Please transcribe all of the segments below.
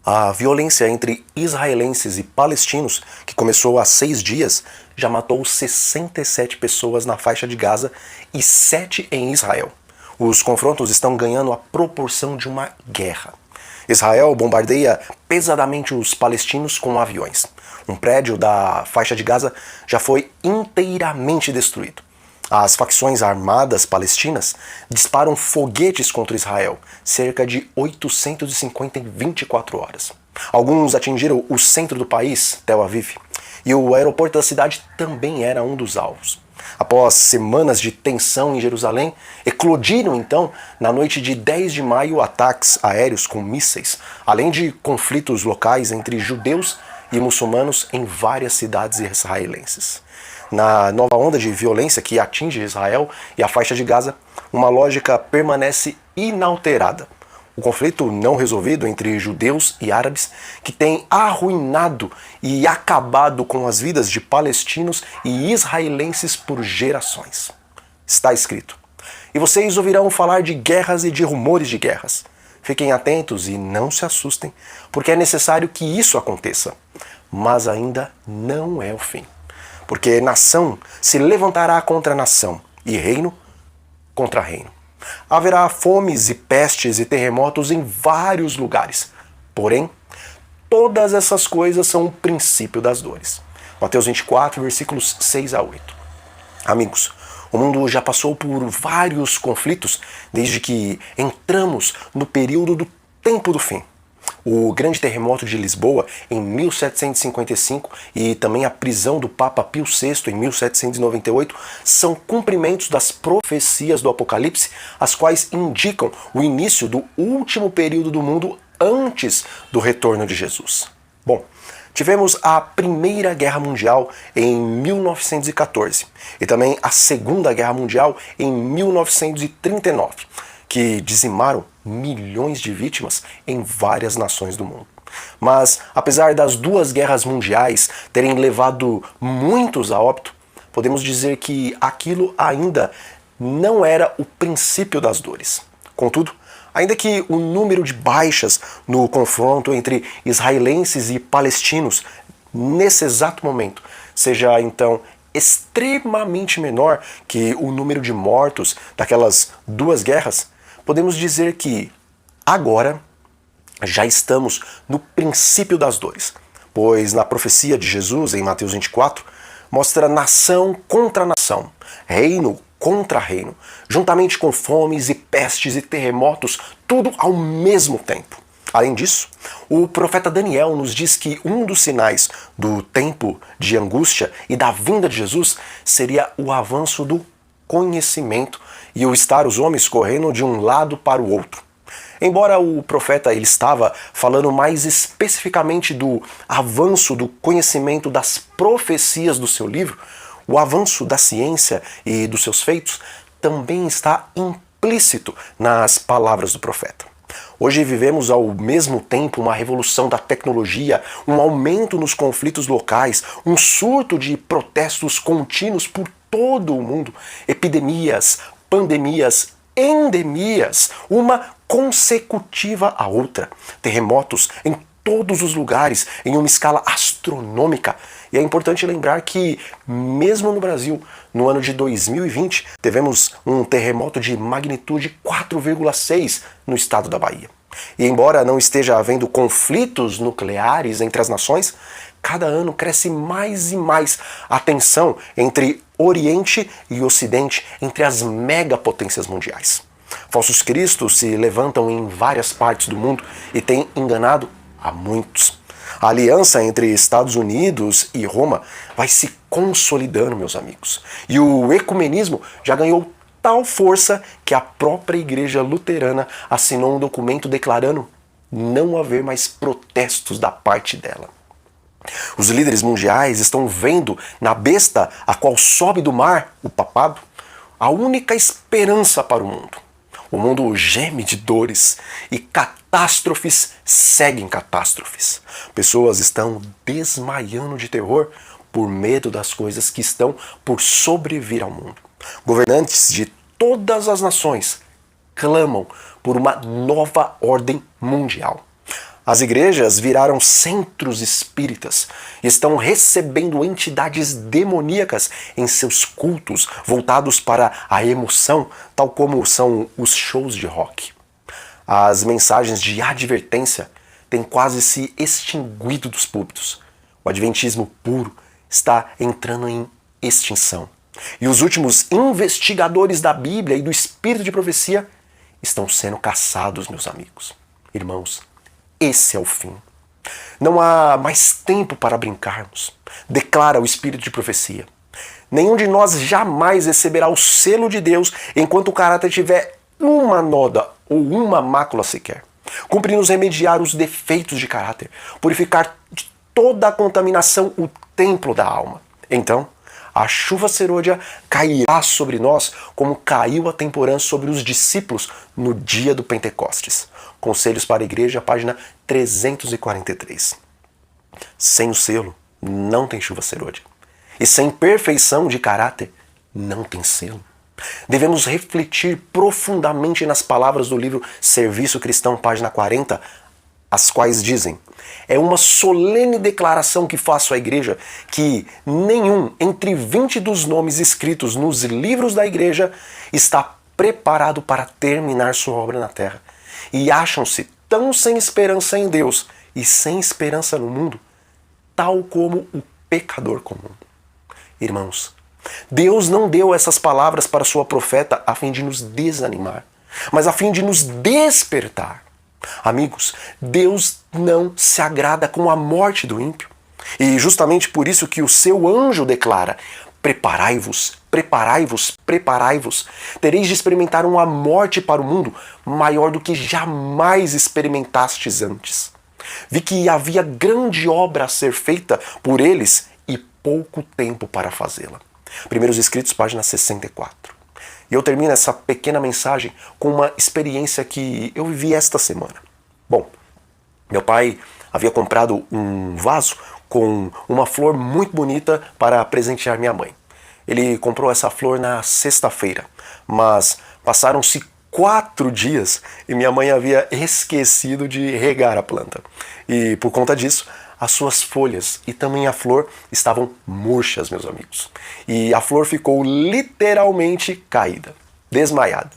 A violência entre israelenses e palestinos, que começou há 6 dias, já matou 67 pessoas na faixa de Gaza e 7 em Israel. Os confrontos estão ganhando a proporção de uma guerra. Israel bombardeia pesadamente os palestinos com aviões. Um prédio da faixa de Gaza já foi inteiramente destruído. As facções armadas palestinas disparam foguetes contra Israel, cerca de 850 em 24 horas. Alguns atingiram o centro do país, Tel Aviv, e o aeroporto da cidade também era um dos alvos. Após semanas de tensão em Jerusalém, eclodiram então, na noite de 10 de maio, ataques aéreos com mísseis, além de conflitos locais entre judeus e muçulmanos em várias cidades israelenses. Na nova onda de violência que atinge Israel e a faixa de Gaza, uma lógica permanece inalterada. O conflito não resolvido entre judeus e árabes, que tem arruinado e acabado com as vidas de palestinos e israelenses por gerações. Está escrito: "E vocês ouvirão falar de guerras e de rumores de guerras. Fiquem atentos e não se assustem, porque é necessário que isso aconteça. Mas ainda não é o fim. Porque nação se levantará contra nação, e reino contra reino. Haverá fomes e pestes e terremotos em vários lugares. Porém, todas essas coisas são o princípio das dores." Mateus 24, versículos 6 a 8. Amigos, o mundo já passou por vários conflitos desde que entramos no período do tempo do fim. O grande terremoto de Lisboa em 1755 e também a prisão do Papa Pio VI em 1798 são cumprimentos das profecias do Apocalipse, as quais indicam o início do último período do mundo antes do retorno de Jesus. Bom, tivemos a Primeira Guerra Mundial em 1914 e também a Segunda Guerra Mundial em 1939, que dizimaram milhões de vítimas em várias nações do mundo. Mas, apesar das duas guerras mundiais terem levado muitos a óbito, podemos dizer que aquilo ainda não era o princípio das dores. Contudo, ainda que o número de baixas no confronto entre israelenses e palestinos nesse exato momento seja então extremamente menor que o número de mortos daquelas duas guerras, podemos dizer que agora já estamos no princípio das dores, pois na profecia de Jesus, em Mateus 24, mostra nação contra nação, reino contra reino, juntamente com fomes e pestes e terremotos, tudo ao mesmo tempo. Além disso, o profeta Daniel nos diz que um dos sinais do tempo de angústia e da vinda de Jesus seria o avanço do conhecimento e o estar os homens correndo de um lado para o outro. Embora o profeta ele estava falando mais especificamente do avanço do conhecimento das profecias do seu livro, o avanço da ciência e dos seus feitos também está implícito nas palavras do profeta. Hoje vivemos ao mesmo tempo uma revolução da tecnologia, um aumento nos conflitos locais, um surto de protestos contínuos por todo o mundo, epidemias, pandemias, endemias, uma consecutiva à outra, terremotos em todos os lugares, em uma escala astronômica. E é importante lembrar que, mesmo no Brasil, no ano de 2020, tivemos um terremoto de magnitude 4,6 no estado da Bahia. E embora não esteja havendo conflitos nucleares entre as nações, cada ano cresce mais e mais a tensão entre Oriente e Ocidente, entre as megapotências mundiais. Falsos cristos se levantam em várias partes do mundo e têm enganado a muitos. A aliança entre Estados Unidos e Roma vai se consolidando, meus amigos. E o ecumenismo já ganhou tal força que a própria Igreja Luterana assinou um documento declarando não haver mais protestos da parte dela. Os líderes mundiais estão vendo na besta a qual sobe do mar, o papado, a única esperança para o mundo. O mundo geme de dores e catástrofes seguem catástrofes. Pessoas estão desmaiando de terror por medo das coisas que estão por sobrevir ao mundo. Governantes de todas as nações clamam por uma nova ordem mundial. As igrejas viraram centros espíritas e estão recebendo entidades demoníacas em seus cultos voltados para a emoção, tal como são os shows de rock. As mensagens de advertência têm quase se extinguido dos púlpitos. O adventismo puro está entrando em extinção. E os últimos investigadores da Bíblia e do espírito de profecia estão sendo caçados, meus amigos. Irmãos, esse é o fim. Não há mais tempo para brincarmos, declara o espírito de profecia. Nenhum de nós jamais receberá o selo de Deus enquanto o caráter tiver uma nódoa ou uma mácula sequer. Cumpre-nos remediar os defeitos de caráter, purificar de toda a contaminação o templo da alma. Então, a chuva serôdia cairá sobre nós como caiu a temporã sobre os discípulos no dia do Pentecostes. Conselhos para a Igreja, página 343. Sem o selo, não tem chuva serôdia. E sem perfeição de caráter, não tem selo. Devemos refletir profundamente nas palavras do livro Serviço Cristão, página 40, as quais dizem: é uma solene declaração que faço à igreja que nenhum entre 20 dos nomes escritos nos livros da igreja está preparado para terminar sua obra na terra. E acham-se tão sem esperança em Deus e sem esperança no mundo, tal como o pecador comum. Irmãos, Deus não deu essas palavras para sua profeta a fim de nos desanimar, mas a fim de nos despertar. Amigos, Deus não se agrada com a morte do ímpio. E justamente por isso que o seu anjo declara: preparai-vos, preparai-vos, preparai-vos. Tereis de experimentar uma morte para o mundo maior do que jamais experimentastes antes. Vi que havia grande obra a ser feita por eles e pouco tempo para fazê-la. Primeiros Escritos, página 64. E eu termino essa pequena mensagem com uma experiência que eu vivi esta semana. Bom, meu pai havia comprado um vaso com uma flor muito bonita para presentear minha mãe. Ele comprou essa flor na sexta-feira, mas passaram-se 4 dias e minha mãe havia esquecido de regar a planta. E por conta disso, as suas folhas e também a flor estavam murchas, meus amigos. E a flor ficou literalmente caída, desmaiada.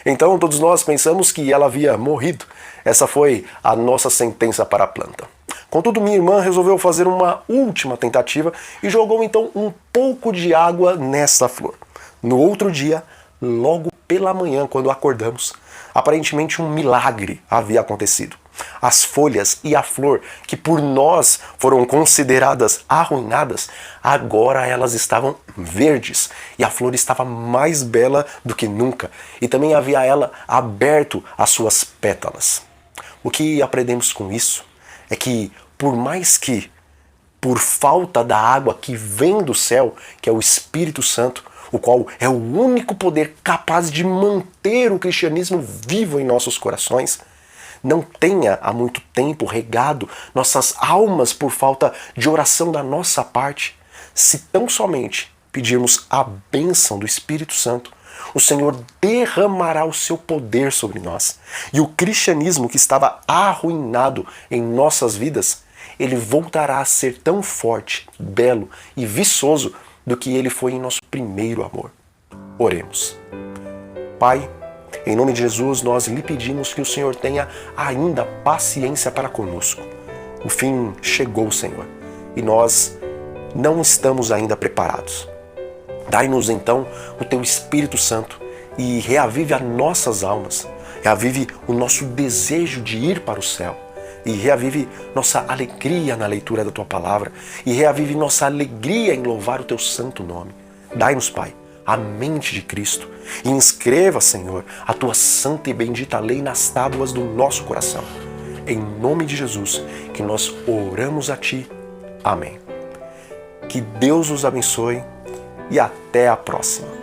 Então todos nós pensamos que ela havia morrido. Essa foi a nossa sentença para a planta. Contudo, minha irmã resolveu fazer uma última tentativa e jogou então um pouco de água nessa flor. No outro dia, logo pela manhã, quando acordamos, aparentemente um milagre havia acontecido. As folhas e a flor, que por nós foram consideradas arruinadas, agora elas estavam verdes e a flor estava mais bela do que nunca. E também havia ela aberto as suas pétalas. O que aprendemos com isso é que, por mais que, por falta da água que vem do céu, que é o Espírito Santo, o qual é o único poder capaz de manter o cristianismo vivo em nossos corações, não tenha há muito tempo regado nossas almas por falta de oração da nossa parte, se tão somente pedirmos a bênção do Espírito Santo, o Senhor derramará o seu poder sobre nós. E o cristianismo que estava arruinado em nossas vidas, ele voltará a ser tão forte, belo e viçoso do que ele foi em nosso primeiro amor. Oremos. Pai, em nome de Jesus, nós lhe pedimos que o Senhor tenha ainda paciência para conosco. O fim chegou, Senhor, e nós não estamos ainda preparados. Dai-nos então o Teu Espírito Santo e reavive as nossas almas, reavive o nosso desejo de ir para o céu, e reavive nossa alegria na leitura da Tua Palavra, e reavive nossa alegria em louvar o Teu santo nome. Dai-nos, Pai, a mente de Cristo, e inscreva, Senhor, a Tua santa e bendita lei nas tábuas do nosso coração. Em nome de Jesus, que nós oramos a Ti. Amém. Que Deus os abençoe e até a próxima.